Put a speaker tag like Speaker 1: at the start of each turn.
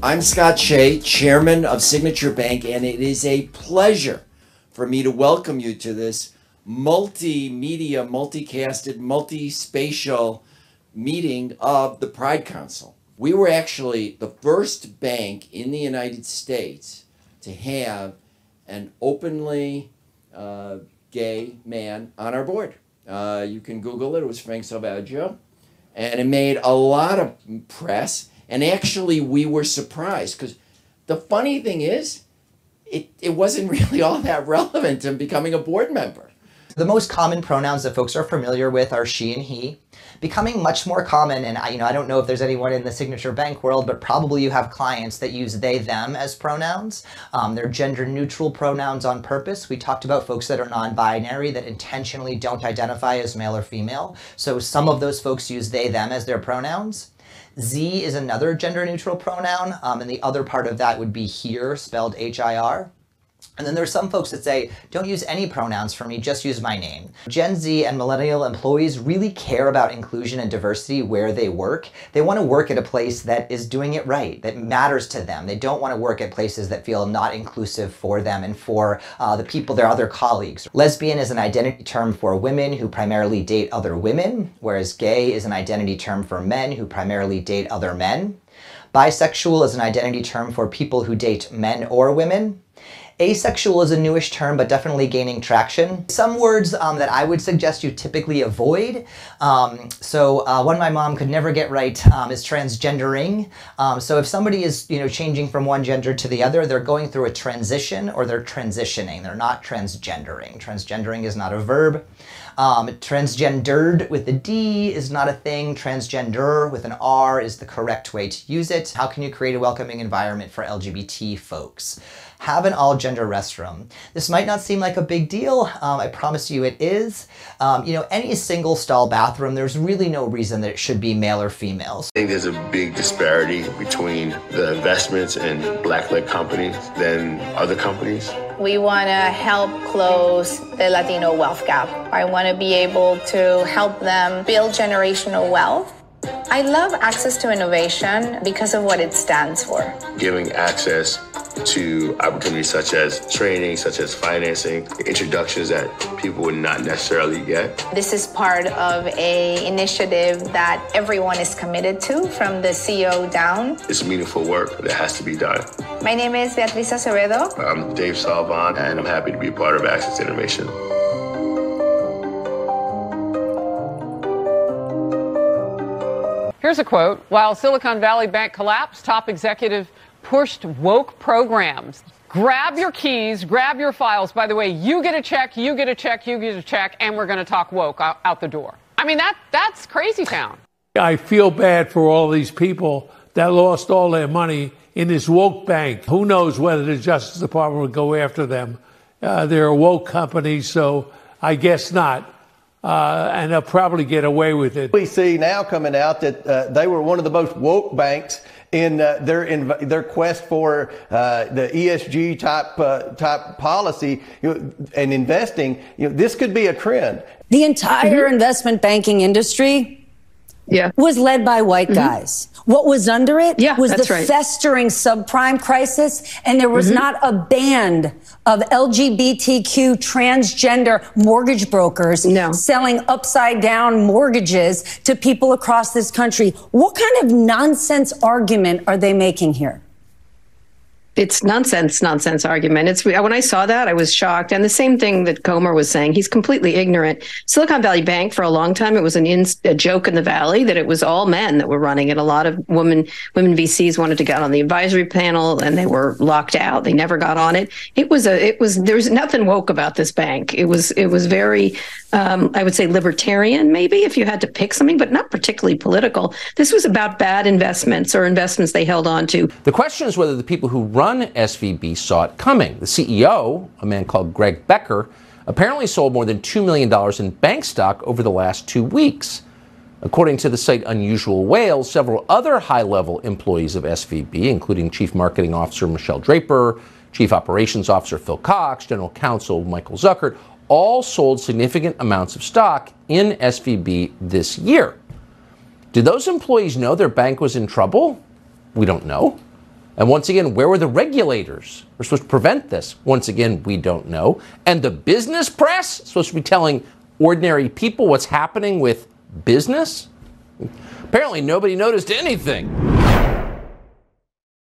Speaker 1: I'm Scott Shea, Chairman of Signature Bank, and it is a pleasure for me to welcome you to this multimedia, multicasted, multispatial meeting of the Pride Council. We were actually the first bank in the United States to have an openly gay man on our board. You can Google it. It was Frank Salvaggio. And it made a lot of press. And actually, we were surprised because the funny thing is, it wasn't really all that relevant to becoming a board member.
Speaker 2: The most common pronouns that folks are familiar with are she and he. Becoming much more common, and I don't know if there's anyone in the Signature Bank world, but probably you have clients that use they, them as pronouns. They're gender neutral pronouns on purpose. We talked about folks that are non-binary, that intentionally don't identify as male or female. So some of those folks use they, them as their pronouns. Z is another gender neutral pronoun, and the other part of that would be here, spelled H-I-R. And then there's some folks that say, don't use any pronouns for me, just use my name. Gen Z and millennial employees really care about inclusion and diversity where they work. They want to work at a place that is doing it right, that matters to them. They don't want to work at places that feel not inclusive for them and for the people, their other colleagues. Lesbian is an identity term for women who primarily date other women, whereas gay is an identity term for men who primarily date other men. Bisexual is an identity term for people who date men or women. Asexual is a newish term, but definitely gaining traction. Some words that I would suggest you typically avoid. One my mom could never get right is transgendering. So if somebody is changing from one gender to the other, they're going through a transition or they're transitioning. They're not transgendering. Transgendering is not a verb. Transgendered with a D is not a thing. Transgender with an R is the correct way to use it. How can you create a welcoming environment for LGBT folks? Have an all-gender restroom. This might not seem like a big deal. I promise you it is. Any single-stall bathroom, there's really no reason that it should be male or female.
Speaker 3: I think there's a big disparity between the investments in Black-led companies than other companies.
Speaker 4: We want to help close the Latino wealth gap. I want to be able to help them build generational wealth. I love access to innovation because of what it stands for. Giving access to opportunities such as training, such as financing, introductions that people would not necessarily get. This is part of an initiative that everyone is committed to, from the CEO down. It's meaningful work that has to be done. My name is Beatriz Acevedo. I'm Dave Salvan, and I'm happy to be a part of Access to Innovation.
Speaker 5: Here's a quote. While Silicon Valley Bank collapsed, top executive pushed woke programs. Grab your keys, grab your files. By the way, you get a check, you get a check, you get a check, and we're going to talk woke out the door. I mean, that's crazy town. I feel bad for all these people that lost all their money in this woke bank. Who knows whether the Justice Department would go after them. They're a woke company, so I guess not. And they'll probably get away with it.
Speaker 6: We see now coming out that they were one of the most woke banks in their quest for the ESG type policy and investing. This could be a trend.
Speaker 7: The entire investment banking industry was led by white guys. What was under it was the festering subprime crisis, and there was not a band of LGBTQ transgender mortgage brokers selling upside down mortgages to people across this country. What kind of nonsense argument are they making here?
Speaker 8: It's nonsense argument. When I saw that, I was shocked. And the same thing that Comer was saying, he's completely ignorant. Silicon Valley Bank, for a long time, it was a joke in the Valley that it was all men that were running it. A lot of women VCs wanted to get on the advisory panel and they were locked out. They never got on it. There was nothing woke about this bank. It was very, I would say libertarian, maybe, if you had to pick something, but not particularly political. This was about bad investments or investments they held on to.
Speaker 9: The question is whether the people who run SVB saw it coming. The CEO, a man called Greg Becker, apparently sold more than $2 million in bank stock over the last 2 weeks. According to the site Unusual Whales, several other high-level employees of SVB, including Chief Marketing Officer Michelle Draper, Chief Operations Officer Phil Cox, General Counsel Michael Zuckert, all sold significant amounts of stock in SVB this year. Did those employees know their bank was in trouble? We don't know. And once again, where were the regulators? We're supposed to prevent this. Once again, we don't know. And the business press is supposed to be telling ordinary people what's happening with business? Apparently, nobody noticed anything.